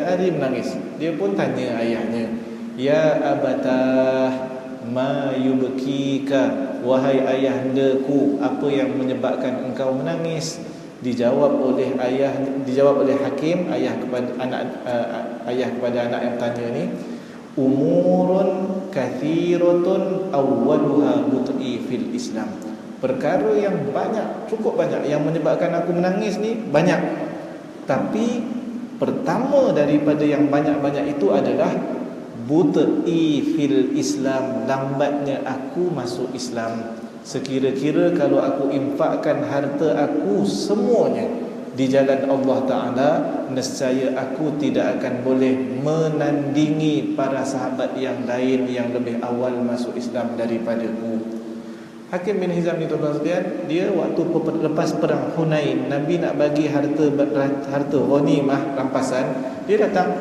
Speaker 1: hari menangis. Dia pun tanya ayahnya, "Ya abatah, ma yubkika?" Wahai ayahandaku, apa yang menyebabkan engkau menangis? Dijawab oleh Hakim, ayah kepada anak yang tanya ni, "Umurun kathiratun awwaluha mut'i fil Islam." Perkara yang banyak, cukup banyak yang menyebabkan aku menangis ni banyak. Tapi pertama daripada yang banyak-banyak itu adalah mut'i fil Islam, lambatnya aku masuk Islam. Sekira-kira kalau aku infakkan harta aku semuanya di jalan Allah Ta'ala, nescaya aku tidak akan boleh menandingi para sahabat yang lain yang lebih awal masuk Islam daripadaku. Hakim bin Hizam ni, tuan-tuan sekalian, dia waktu lepas perang Hunain, Nabi nak bagi harta ghanimah, rampasan, dia datang.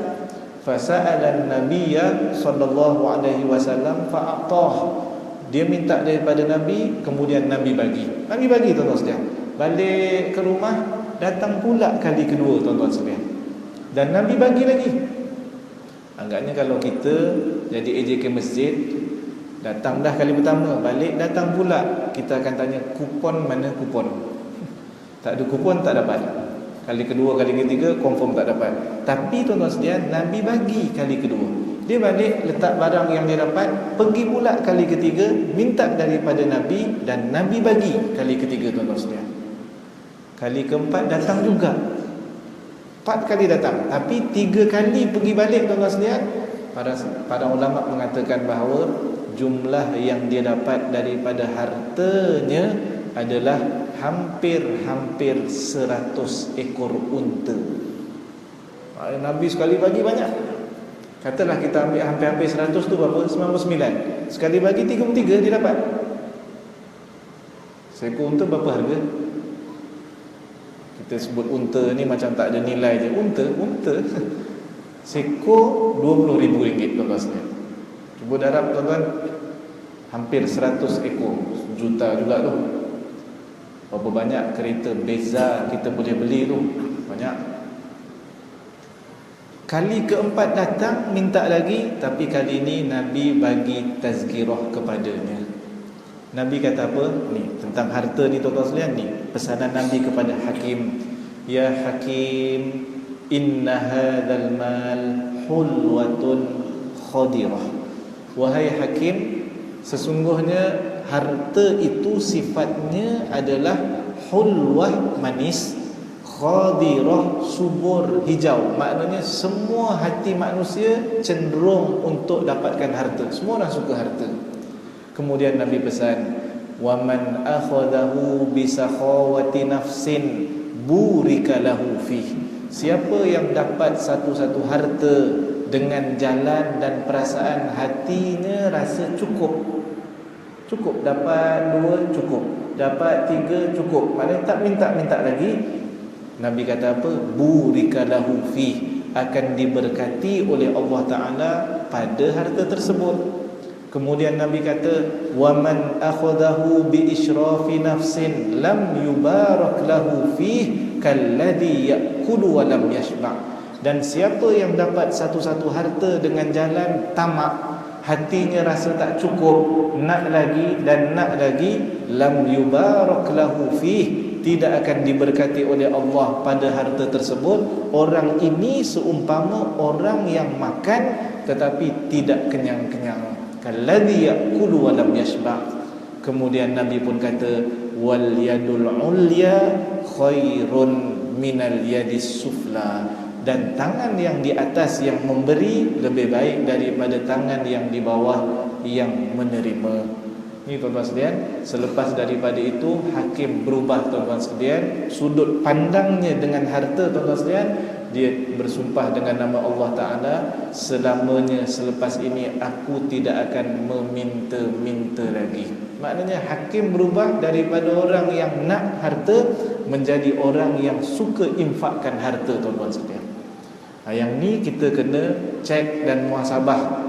Speaker 1: Fasa'alan Nabiyya sallallahu alaihi wasallam fa'atah. Dia minta daripada Nabi, kemudian Nabi bagi, tuan-tuan sekalian. Balik ke rumah, datang pula kali kedua, tuan-tuan sekalian, dan Nabi bagi lagi. Agaknya kalau kita jadi AJK masjid, datang dah kali pertama, balik datang pula, kita akan tanya, kupon mana kupon? Tak ada kupon, tak dapat. Kali kedua, kali ketiga, confirm tak dapat. Tapi tuan-tuan sekalian, Nabi bagi kali kedua. Dia balik, letak barang yang dia dapat, pergi pula kali ketiga, minta daripada Nabi, dan Nabi bagi kali ketiga, tuan-tuan sekalian. Kali keempat datang juga, 4 kali datang, tapi 3 kali pergi balik, tuan-tuan sekalian. Para ulama mengatakan bahawa jumlah yang dia dapat daripada hartanya adalah hampir 100 ekor unta. Nabi sekali bagi banyak. Katalah kita ambil hampir 100 tu berapa? 99. Sekali bagi 33 dia dapat. Seekor unta berapa harga? Kita sebut unta ni macam tak ada nilai je. Unta seekor RM20,000, tuan-tuan sekalian. Cuba darab, tuan-tuan, hampir 100 ekor, juta juga tu. Berapa banyak kereta Beza kita boleh beli tu? Banyak. Kali keempat datang, minta lagi, tapi kali ini Nabi bagi tazkirah kepadanya. Nabi kata apa? Ni tentang harta ni, tuan-tuan sekalian, ni pesanan Nabi kepada Hakim. Ya Hakim, inna hadzal mal hulwatun khadirah. Wahai Hakim, sesungguhnya harta itu sifatnya adalah hulwah, manis, khadirah, subur, hijau. Maknanya semua hati manusia cenderung untuk dapatkan harta. Semua orang suka harta. Kemudian Nabi pesan, wa man akhadahu bi sakhawati nafsin burika lahu fih. Siapa yang dapat satu-satu harta dengan jalan dan perasaan hatinya rasa cukup. Cukup, dapat 2 cukup, dapat 3 cukup, maknanya tak minta-minta lagi. Nabi kata apa? Burika lahu fih, akan diberkati oleh Allah Ta'ala pada harta tersebut. Kemudian Nabi kata, wa man akhadahu bi israfi nafsin lam yubarak lahu fih kalladhi ya'kulu wa lam yashba'. Dan siapa yang dapat satu-satu harta dengan jalan tamak, hatinya rasa tak cukup, nak lagi dan nak lagi, lam yubarak lahu fih, tidak akan diberkati oleh Allah pada harta tersebut. Orang ini seumpama orang yang makan tetapi tidak kenyang-kenyang, kalladhi ya'kulu wa lam yashba'. Kemudian Nabi pun kata, wal yadul ulya khairun minal yadis sufla. Dan tangan yang di atas yang memberi lebih baik daripada tangan yang di bawah yang menerima. Ini tuan-tuan sekalian, selepas daripada itu hakim berubah tuan-tuan sekalian, sudut pandangnya dengan harta tuan-tuan sekalian. Dia bersumpah dengan nama Allah Ta'ala, selamanya selepas ini aku tidak akan meminta-minta lagi. Maknanya hakim berubah daripada orang yang nak harta menjadi orang yang suka infakkan harta tuan-tuan sekalian. Yang ni kita kena cek dan muhasabah.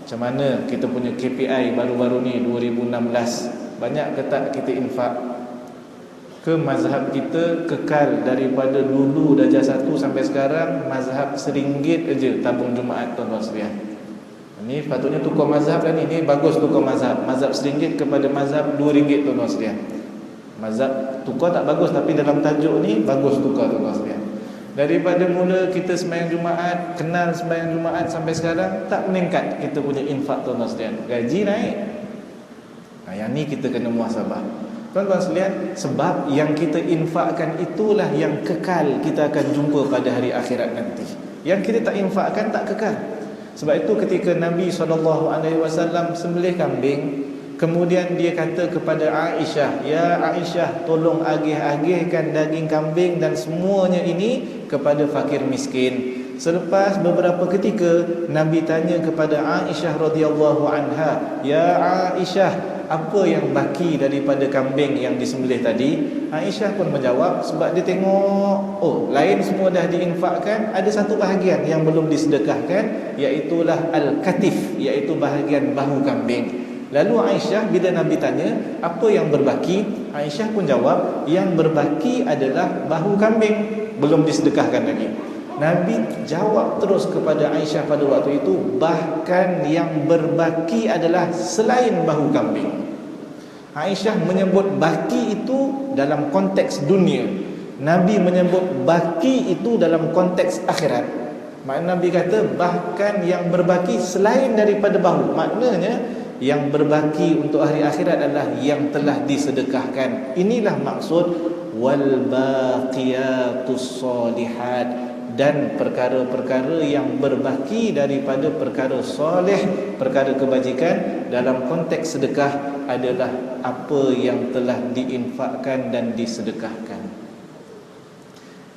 Speaker 1: Macam mana kita punya KPI baru-baru ni 2016, banyak ke tak kita infak? Ke mazhab kita kekal daripada dulu darjah 1 sampai sekarang mazhab RM1 aja tabung Jumaat tuan-tuan sekalian. Ini patutnya tukar mazhab dah ni. Ini bagus tukar mazhab. Mazhab RM1 kepada mazhab RM2 tuan-tuan sekalian. Mazhab tukar tak bagus, tapi dalam tajuk ni bagus tukar tuan-tuan sekalian. Daripada mula kita sembahyang Jumaat, kenal sembahyang Jumaat sampai sekarang, tak meningkat kita punya infak tuan-tuan sekalian. Gaji naik. Yang ni kita kena muhasabah tuan-tuan sekalian. Sebab yang kita infakkan itulah yang kekal kita akan jumpa pada hari akhirat nanti. Yang kita tak infakkan tak kekal. Sebab itu ketika Nabi SAW sembelih kambing, kemudian dia kata kepada Aisyah, ya Aisyah, tolong agih-agihkan daging kambing dan semuanya ini kepada fakir miskin. Selepas beberapa ketika Nabi tanya kepada Aisyah radhiyallahu anha, ya Aisyah, apa yang baki daripada kambing yang disembelih tadi? Aisyah pun menjawab, sebab dia tengok, oh, lain semua dah diinfakkan, ada satu bahagian yang belum disedekahkan, iaitulah al-katif, iaitu bahagian bahu kambing. Lalu Aisyah bila Nabi tanya apa yang berbaki, Aisyah pun jawab, yang berbaki adalah bahu kambing, belum disedekahkan lagi. Nabi jawab terus kepada Aisyah pada waktu itu, bahkan yang berbaki adalah selain bahu kambing. Aisyah menyebut baki itu dalam konteks dunia, Nabi menyebut baki itu dalam konteks akhirat. Makna Nabi kata bahkan yang berbaki selain daripada bahu, maknanya yang berbaki untuk hari akhirat adalah yang telah disedekahkan. Inilah maksud wal baqiyatus solihat, dan perkara-perkara yang berbaki daripada perkara soleh, perkara kebajikan dalam konteks sedekah adalah apa yang telah diinfakkan dan disedekahkan.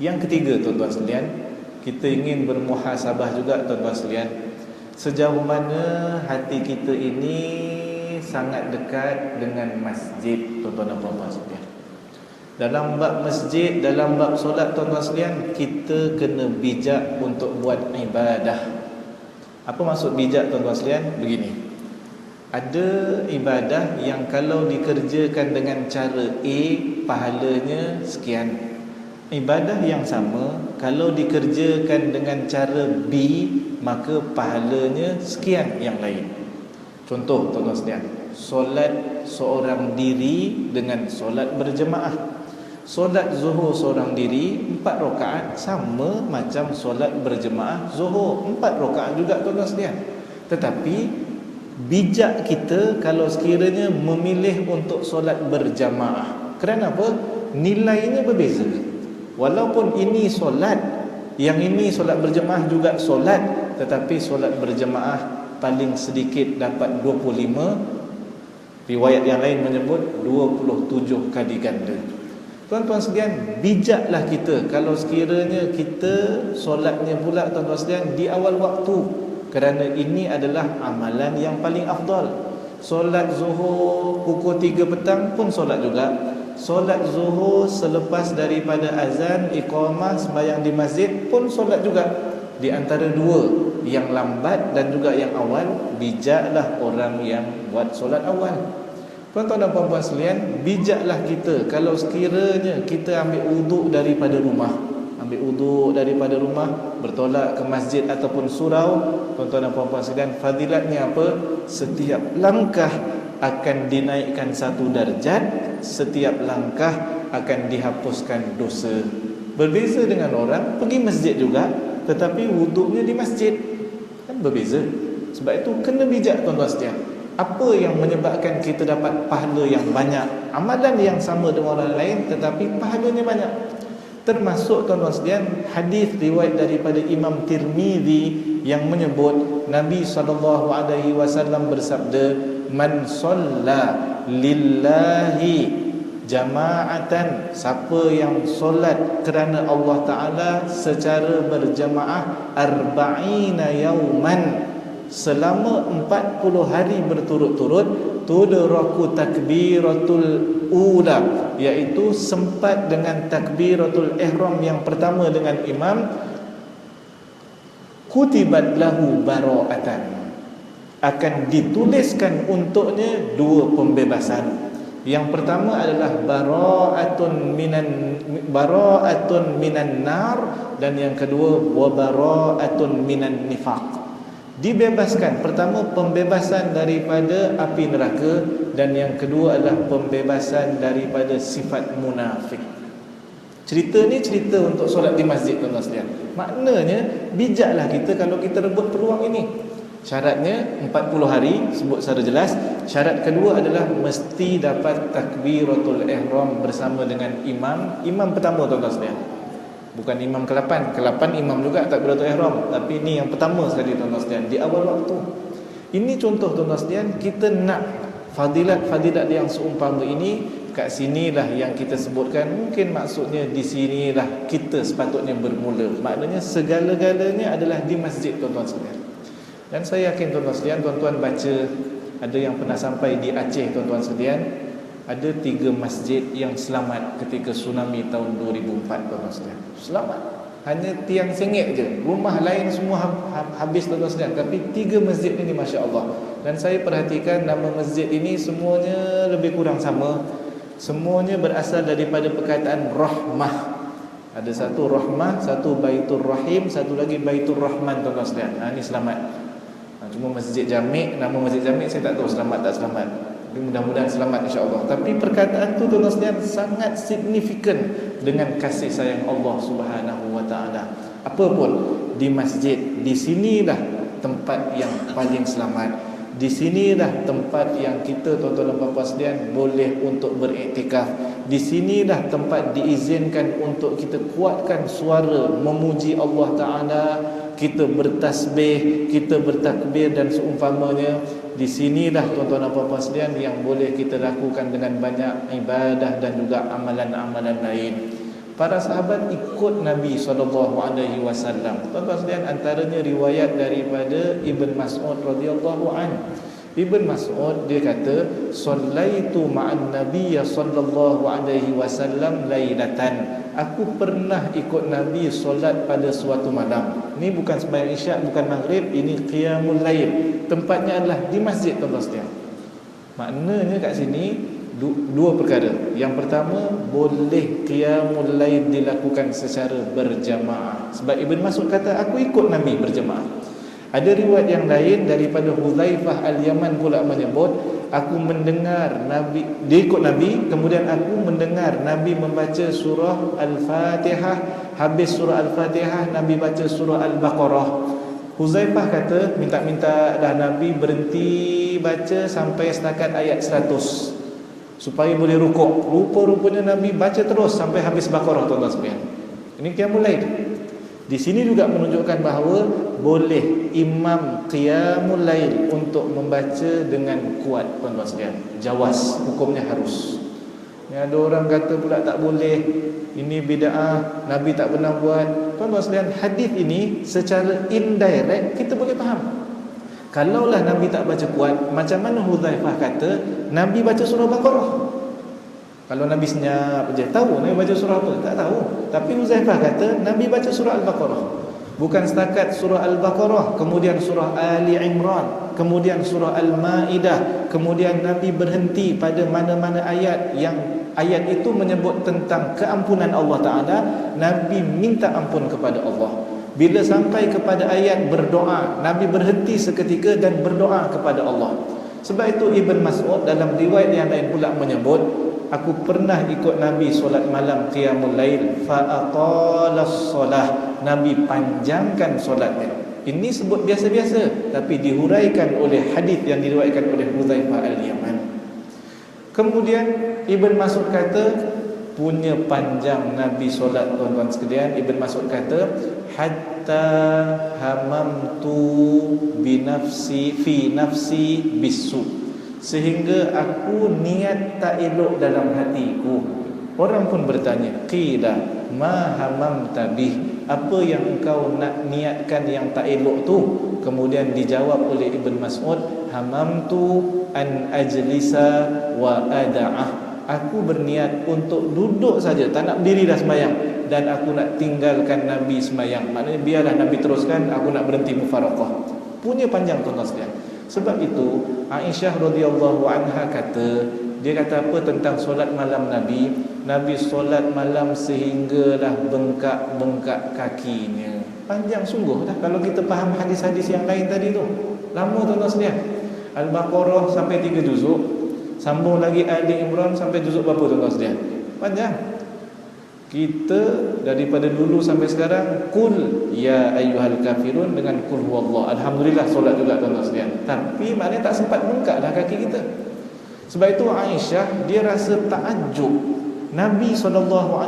Speaker 1: Yang ketiga tuan-tuan sekalian, kita ingin bermuhasabah juga tuan-tuan sekalian, sejauh mana hati kita ini sangat dekat dengan masjid tuan-tuan dan puan-puan sekalian. Dalam bab masjid, dalam bab solat tuan-tuan sekalian, kita kena bijak untuk buat ibadah. Apa maksud bijak tuan-tuan sekalian? Begini, ada ibadah yang kalau dikerjakan dengan cara A, pahalanya sekian. Ibadah yang sama kalau dikerjakan dengan cara B, maka pahalanya sekian yang lain. Contoh tuan-tuan sekalian, solat seorang diri dengan solat berjemaah. Solat zuhur seorang diri 4 rakaat sama macam solat berjemaah zuhur 4 rakaat juga tuan-tuan sekalian. Tetapi bijak kita kalau sekiranya memilih untuk solat berjamaah. Kerana apa? Nilainya berbeza. Walaupun ini solat, yang ini solat berjemaah juga solat, tetapi solat berjemaah paling sedikit dapat 25 Riwayat yang lain menyebut 27 kali ganda. Tuan-tuan sekalian, bijaklah kita kalau sekiranya kita solatnya pula tuan-tuan sekalian di awal waktu, kerana ini adalah amalan yang paling afdal. Solat zuhur pukul 3 petang pun solat juga. Solat zuhur selepas daripada azan, iqamah, sembahyang di masjid pun solat juga. Di antara dua, yang lambat dan juga yang awal, bijaklah orang yang buat solat awal. Tuan-tuan dan puan-puan sekalian, bijaklah kita kalau sekiranya kita ambil wuduk daripada rumah, bertolak ke masjid ataupun surau. Tuan-tuan dan puan-puan sekalian, fadilatnya apa? Setiap langkah akan dinaikkan satu darjat, setiap langkah akan dihapuskan dosa. Berbeza dengan orang pergi masjid juga tetapi wuduknya di masjid, kan berbeza. Sebab itu kena bijak tuan-tuan sekalian. Apa yang menyebabkan kita dapat pahala yang banyak, amalan yang sama dengan orang lain tetapi pahalanya banyak? Termasuk tuan-tuan sekalian hadis riwayat daripada Imam Tirmizi yang menyebut Nabi SAW bersabda, man shalla lillahi jama'atan, siapa yang solat kerana Allah Ta'ala secara berjamaah arba'ina yauman, selama 40 hari berturut-turut, tudraku takbiratul ula, iaitu sempat dengan takbiratul ihram yang pertama dengan imam, kutibat lahu bara'atan, akan dituliskan untuknya dua pembebasan. Yang pertama adalah bara'atun minan nar, dan yang kedua wa bara'atun minan nifaq. Dibebaskan, pertama pembebasan daripada api neraka, dan yang kedua adalah pembebasan daripada sifat munafik. Cerita ni cerita untuk solat di masjid tuan-tuan sekalian. Maknanya bijaklah kita kalau kita rebut peluang ini. Syaratnya 40 hari, sebut secara jelas. Syarat kedua adalah mesti dapat takbiratul ihram bersama dengan imam. Imam pertama tuan-tuan sekalian, bukan imam ke-8. Ke-8 imam juga takbiratul ihram, tapi ini yang pertama sekali tuan-tuan sekalian, di awal waktu. Ini contoh tuan-tuan sekalian, kita nak fadilat-fadilat yang seumpama ini. Kat sinilah yang kita sebutkan, mungkin maksudnya di sinilah kita sepatutnya bermula. Maknanya segala-galanya adalah di masjid tuan-tuan sekalian. Dan saya yakin tuan-tuan sekalian, tuan-tuan baca, ada yang pernah sampai di Aceh tuan-tuan sekalian, ada 3 masjid yang selamat ketika tsunami tahun 2004 tuan-tuan sekalian. Selamat. Hanya tiang sengit je, rumah lain semua habis tuan-tuan sekalian, tapi 3 masjid ini masya-Allah. Dan saya perhatikan nama masjid ini semuanya lebih kurang sama. Semuanya berasal daripada perkataan rahmah. Ada satu rahmah, satu baitur rahim, satu lagi baitur rahman tuan-tuan sekalian. Ini selamat. Cuma Masjid Jami', nama Masjid Jami' saya tak tahu selamat tak selamat. Tapi mudah-mudahan selamat insya-Allah. Tapi perkataan tu tuan-tuan sekalian sangat signifikan dengan kasih sayang Allah Subhanahu wa taala. Apapun di masjid, di sinilah tempat yang paling selamat. Di sinilah tempat yang kita tuan-tuan dan puan-puan sekalian boleh untuk beriktikaf. Di sinilah tempat diizinkan untuk kita kuatkan suara memuji Allah Ta'ala, kita bertasbih, kita bertakbir dan seumpamanya. Di sinilah tuan-tuan dan puan-puan sekalian yang boleh kita lakukan dengan banyak ibadah dan juga amalan-amalan lain. Para sahabat ikut Nabi SAW. Tuan-tuan sekalian, antaranya riwayat daripada Ibn Mas'ud radhiyallahu anhu. Ibn Mas'ud dia kata, "Shallaitu ma'an Nabiy sallallahu alaihi wasallam lailatan." Aku pernah ikut Nabi solat pada suatu malam. Ini bukan sembahyang isyak, bukan maghrib, ini qiyamul lail. Tempatnya adalah di masjid tuan-tuan sekalian. Maknanya kat sini dua perkara. Yang pertama, boleh qiyamul lail dilakukan secara berjamaah. Sebab Ibn Mas'ud kata, aku ikut Nabi berjamaah. Ada riwayat yang lain daripada Hudzaifah Al-Yaman pula menyebut, aku mendengar Nabi, dia ikut Nabi, kemudian aku mendengar Nabi membaca surah Al-Fatihah. Habis surah Al-Fatihah, Nabi baca surah Al-Baqarah. Hudzaifah kata, minta dah Nabi berhenti baca sampai setakat ayat 100 supaya boleh rukuk. Rupa-rupanya Nabi baca terus sampai habis Baqarah tuan-tuan sekalian. Ini qiyamul lail. Di sini juga menunjukkan bahawa boleh imam qiyamul lail untuk membaca dengan kuat, tuan-tuan sekalian. Jawaz, hukumnya harus. Ada orang kata pula tak boleh, ini bid'ah, Nabi tak pernah buat. Tuan-tuan sekalian, hadis ini secara indirect kita boleh faham. Kalaulah Nabi tak baca kuat, macam mana Hudzaifah kata Nabi baca surah Baqarah? Kalau Nabi senyap je, tahu Nabi baca surah apa? Tak tahu. Tapi Hudzaifah kata Nabi baca surah Al-Baqarah. Bukan setakat surah Al-Baqarah, kemudian surah Ali Imran, kemudian surah Al-Maidah, kemudian Nabi berhenti pada mana-mana ayat yang ayat itu menyebut tentang keampunan Allah Ta'ala. Nabi minta ampun kepada Allah. Bila sampai kepada ayat berdoa, Nabi berhenti seketika dan berdoa kepada Allah. Sebab itu Ibn Mas'ud dalam riwayat yang lain pula menyebut, aku pernah ikut Nabi solat malam qiyamul lail fa aqalas solah, Nabi panjangkan solatnya. Ini sebut biasa-biasa, tapi dihuraikan oleh hadis yang diriwayatkan oleh Hudzaifah Al-Yaman. Kemudian Ibn Mas'ud kata, punya panjang Nabi solat, tuan-tuan sekalian. Ibn Mas'ud kata, hatta hamamtu binafsi fi nafsi bisu, sehingga aku niat tak elok dalam hatiku. Orang pun bertanya, qila ma hamamta bih, apa yang engkau nak niatkan yang tak elok tu? Kemudian dijawab oleh Ibn Mas'ud, hamamtu an ajlisa wa ada'ah, aku berniat untuk duduk saja, tak nak berdiri dah sembahyang, dan aku nak tinggalkan Nabi sembahyang. Maknanya biarlah Nabi teruskan, aku nak berhenti mufaraqah. Punya panjang, tuan-tuan sekalian. Sebab itu Aisyah radhiyallahu anha kata, dia kata apa tentang solat malam Nabi? Nabi solat malam sehinggalah bengkak-bengkak kakinya. Panjang sungguh dah kalau kita faham hadis-hadis yang lain tadi tu. Lama, tuan-tuan sekalian. Al-Baqarah sampai 3 juzuk, sambung lagi Ali Imran sampai juzuk berapa, tuan-tuan sekalian? Panjang. Kita daripada dulu sampai sekarang, kul ya ayyuhal kafirun dengan kul huwallah. Alhamdulillah solat juga, tuan-tuan sekalian. Tapi maknanya tak sempat bengkaklah kaki kita. Sebab itu Aisyah dia rasa takjub. Nabi SAW,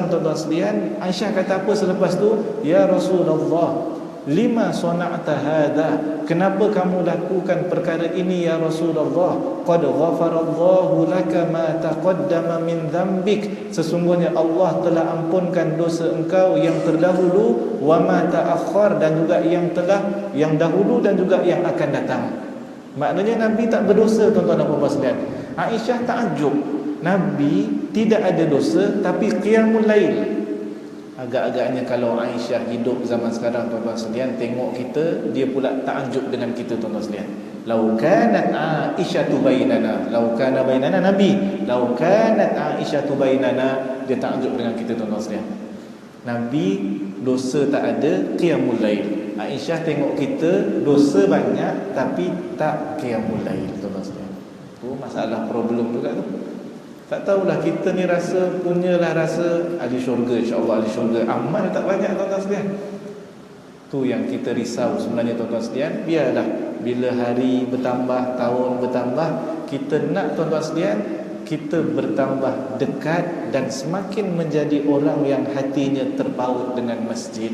Speaker 1: tuan-tuan sekalian, Aisyah kata apa selepas tu? Ya Rasulullah, lima sana'ta hadha, kenapa kamu lakukan perkara ini ya Rasulullah? Qad ghafarallahu laka ma taqaddama min dhanbik, sesungguhnya Allah telah ampunkan dosa engkau yang terdahulu, wa ma ta'akhkhar, dan juga yang dahulu dan juga yang akan datang. Maknanya Nabi tak berdosa, tuan-tuan dan puan-puan sekalian. Aisyah takjub, Nabi tidak ada dosa tapi qiyamul lail. Agak-agaknya kalau Aisyah hidup zaman sekarang, tuan-tuan sekalian, tengok kita, dia pula takjub dengan kita, tuan-tuan sekalian. Lau kanat Aisyatu bainana, lau kana bainana Nabi, lau kanat Aisyatu bainana, dia takjub dengan kita, tuan-tuan sekalian. Nabi dosa tak ada, qiyamul lail. Aisyah tengok kita dosa banyak tapi tak qiyamul lail, tuan-tuan sekalian. Tu masalah problem juga tu. Tak tahulah kita ni punyalah rasa ahli syurga, insya-Allah ahli syurga. Amal tak banyak, tuan-tuan sekalian. Tu yang kita risau sebenarnya, tuan-tuan sekalian. Biarlah bila hari bertambah, tahun bertambah, kita nak, tuan-tuan sekalian, kita bertambah dekat dan semakin menjadi orang yang hatinya terpaut dengan masjid.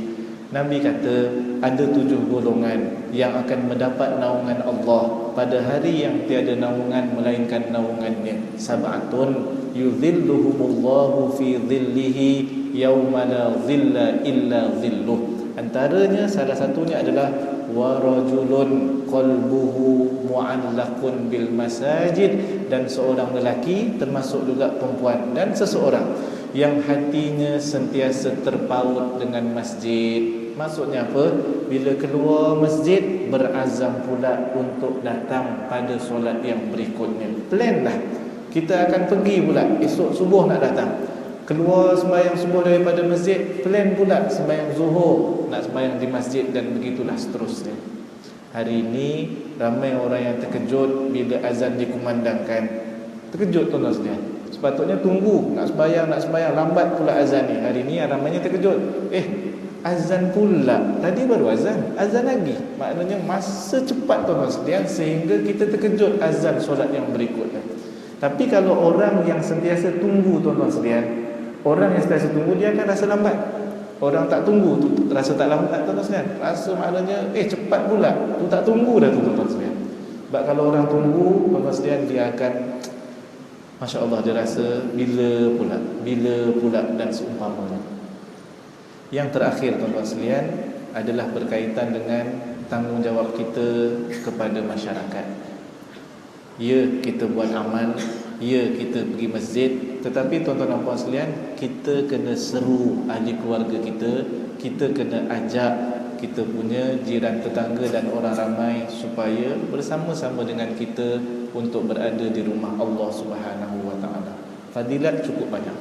Speaker 1: Nabi kata ada 7 golongan yang akan mendapat naungan Allah pada hari yang tiada naungan melainkan naungannya. Sab'atun yudhilluhumullahu fi dhillihi yawma la dhilla illa dhilluh. Antaranya salah satunya adalah wa rajulun qalbuhu mu'allaqun bil masajid, dan seorang lelaki termasuk juga perempuan dan seseorang yang hatinya sentiasa terpaut dengan masjid. Maksudnya apa? Bila keluar masjid, berazam pula untuk datang pada solat yang berikutnya. Plan lah, kita akan pergi pula esok subuh nak datang. Keluar sembahyang subuh daripada masjid, plan pula sembahyang zuhur nak sembahyang di masjid, dan begitulah seterusnya. Hari ini ramai orang yang terkejut bila azan dikumandangkan. Terkejut, tuan-tuan sekalian. Sepatutnya tunggu nak sembahyang, lambat pula azan ni. Hari ni ramainya terkejut. Azan pula, tadi baru azan lagi. Maknanya masa cepat, tuan-tuan sekalian, sehingga kita terkejut azan solat yang berikutnya. Tapi kalau orang yang sentiasa tunggu, tuan-tuan sekalian, orang yang sentiasa tunggu, dia akan rasa lambat. Orang tak tunggu tu rasa tak lambat tuan-tuan sekalian. Rasa maknanya cepat pula. Tu tak tunggu dah tu tuan-tuan sekalian. Sebab kalau orang tunggu tuan-tuan sekalian, dia akan Masya Allah, dia rasa bila pula dan seumpamanya. Yang terakhir tuan-tuan sekalian adalah berkaitan dengan tanggungjawab kita kepada masyarakat. Ya, kita buat amal, ya, kita pergi masjid, tetapi tuan-tuan dan puan sekalian, kita kena seru ahli keluarga kita, kita kena ajak kita punya jiran tetangga dan orang ramai supaya bersama-sama dengan kita untuk berada di rumah Allah Subhanahu wa taala. Fadilat cukup banyak.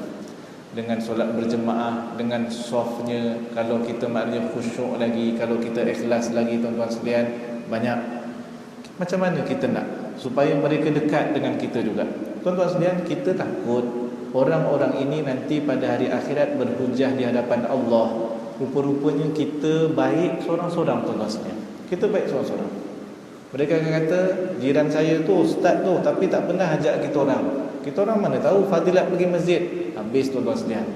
Speaker 1: Dengan solat berjemaah, dengan softnya, kalau kita maknanya khusyuk lagi, kalau kita ikhlas lagi tuan-tuan sekalian, banyak. Macam mana kita nak supaya mereka dekat dengan kita juga? Tuan-tuan sekalian, kita takut orang-orang ini nanti pada hari akhirat berhujah di hadapan Allah. Rupa-rupanya kita baik seorang-seorang tuan-tuan sekalian. Kita baik seorang-seorang. Mereka akan kata, jiran saya tu ustaz tu, tapi tak pernah ajak kita orang. Kita orang mana tahu fadilat pergi masjid. Habis tuan-tuan sekalian,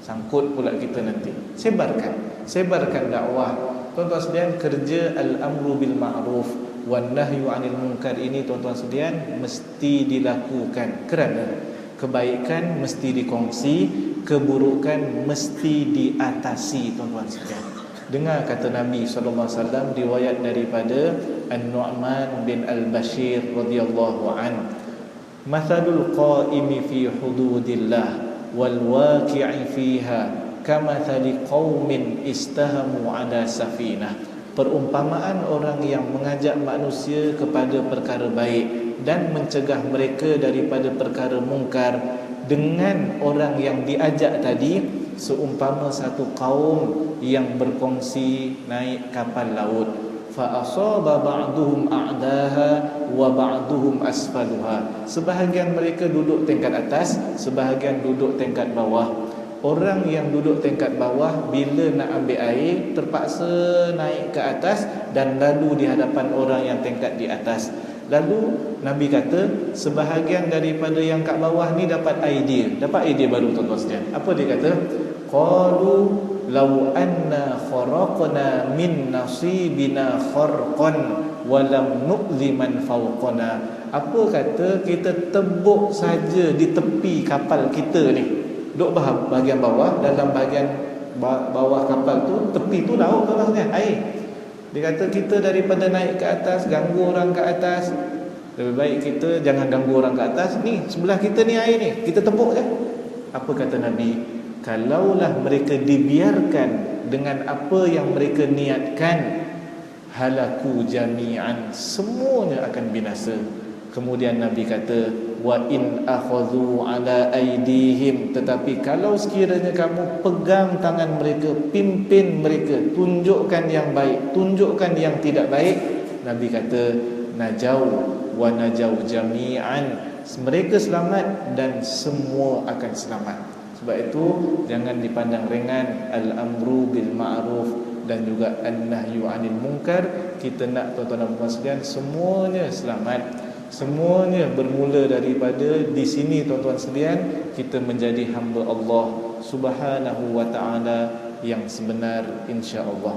Speaker 1: sangkut pula kita nanti. Sebarkan dakwah. Tuan-tuan sekalian, kerja al-amru bil ma'ruf wan nahyu 'anil munkar ini tuan-tuan sekalian mesti dilakukan, kerana kebaikan mesti dikongsi, keburukan mesti diatasi tuan-tuan sekalian. Dengar kata Nabi sallallahu alaihi wasallam, riwayat daripada An-Nu'man bin Al-Bashir radhiyallahu an, mathalul qa'imi fi hududillah wal waqi'i fiha kamathali qaumin istahamu ala safinah. Perumpamaan orang yang mengajak manusia kepada perkara baik dan mencegah mereka daripada perkara mungkar dengan orang yang diajak tadi seumpama satu kaum yang berkongsi naik kapal laut. Fa asaba ba'duhum a'daha wa ba'duhum asfaluha. Sebahagian mereka duduk tingkat atas, sebahagian duduk tingkat bawah. Orang yang duduk tingkat bawah bila nak ambil air terpaksa naik ke atas dan lalu di hadapan orang yang tingkat di atas. Lalu Nabi kata sebahagian daripada yang kat bawah ni dapat idea baru tuan-tuan sekalian. Apa dia kata? Qalu law anna kharaqna min nasibina kharqan wa lam nu'li man fawqana. Apa kata kita tebuk saja di tepi kapal kita ni. Duk bahagian bawah, dalam bahagian bawah kapal tu, tepi tu laut tuan-tuan sekalian, air. Dia kata kita daripada naik ke atas, ganggu orang ke atas, lebih baik kita jangan ganggu orang ke atas. Ni sebelah kita ni air ni, kita tepuk je. Apa kata Nabi? Kalaulah mereka dibiarkan dengan apa yang mereka niatkan, halaku jami'an, semuanya akan binasa. Kemudian Nabi kata, wa in akhadhu ala aidihim, tetapi kalau sekiranya kamu pegang tangan mereka, pimpin mereka, tunjukkan yang baik, tunjukkan yang tidak baik, Nabi kata najau wa najau jami'an, mereka selamat dan semua akan selamat. Sebab itu jangan dipandang ringan al-amru bil ma'ruf dan juga an-nahyu 'anil munkar. Kita nak tuan-tuan dan puan sekalian semuanya selamat. Semuanya bermula daripada di sini tuan-tuan sekalian, kita menjadi hamba Allah Subhanahu wa taala yang sebenar insya-Allah.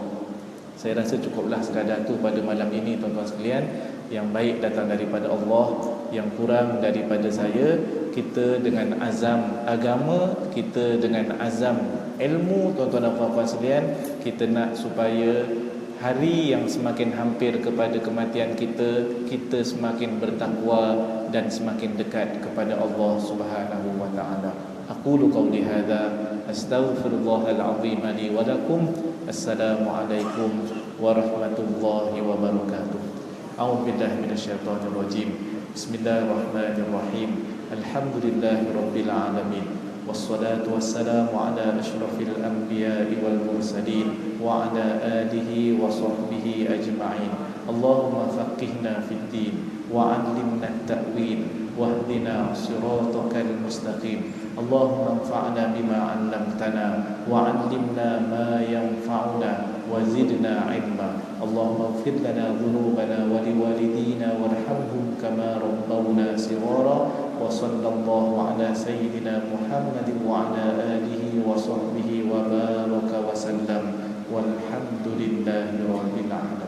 Speaker 1: Saya rasa cukuplah sekadar tu pada malam ini tuan-tuan sekalian. Yang baik datang daripada Allah, yang kurang daripada saya. Kita dengan azam agama, kita dengan azam ilmu tuan-tuan dan puan-puan sekalian, kita nak supaya hari yang semakin hampir kepada kematian kita, kita semakin bertakwa dan semakin dekat kepada Allah Subhanahu wa taala. Aqulu qawli hadza astaghfirullahal azim li wa lakum. Assalamualaikum warahmatullahi wabarakatuh. A'udzu billahi minasyaitonir rajim. Bismillahirrahmanirrahim. Alhamdulillahirabbil alamin. Wassalatu wassalamu ala asyrafil anbiya'i wal mursalin wa ala alihi wa sahbihi ajma'in. Allahumma faqihna fid din wa 'allimna at-ta'wil wahdina siratal mustaqim. Allahumma anfa'na bima 'allamtana wa 'allimna ma yanfa'una wa zidna 'ilma. Allahumma ighfir lana dhunubana wa liwalidina warhamhum kama rabbawna shighara. Wa sallallahu ala sayyidina Muhammadin wa ala alihi wa sahbihi wa baraka wa sallam walhamdulillahi rabbil alamin.